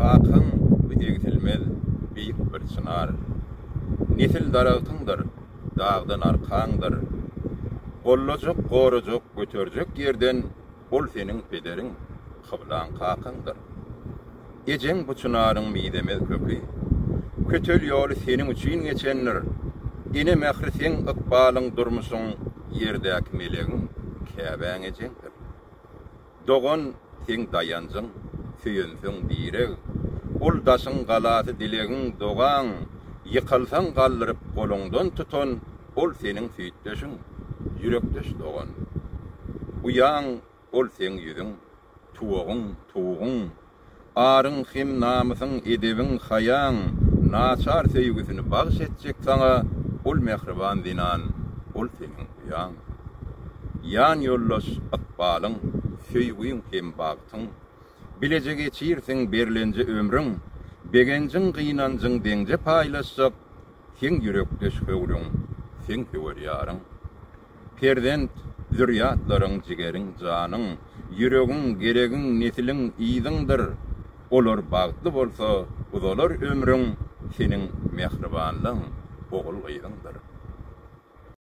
kakın egzilmez büyük bir çınar. Nesil darağıtındır, dağdan arkaňdyr. Gollajak, gorajak, göterjek yerden ol senin pederin, kıblan kakındır. Ejeň bu çınaryň midemez köpi. Kötel ýoly senin üçin geçenler. Ine mähriseň ykbalyň durmuşyň yerdäki melegiň käbäň ejendir. Dogan sen dayanjyň, süýensiň direg. Ol daşyň galasy dilegiň dogan, ýykylsaň gallyryp goluňdan tutan, ol seniň süýtdeşiň, ýürekdeş dogan. Uýaň ol sen ýüzüň, tuwagyň, tuwugyň, arın hem namysyň, edebiň, haýaň, naçar söýgüsini bagş etjek saňa, ol mehriban dinan, ol seniň uýaň. Ýan ýollaş ykbalyň, söýgüň hem bagtyň, bilejek geçirsiň berlenje ömrüň, begenjiň gynanjyň deňje paýlaşjak, sen ýürekdeş höwrüň, sen höwer ýaryň. Perdent, zürriýatlaryň, jigeriň, janyň, ýüregiň, geregiň, nesiliň iýdiňdir. Olar bagtly bolsa, uzalar ömrüň, seniň mehribanlygyň ogul gyýdyňdyr.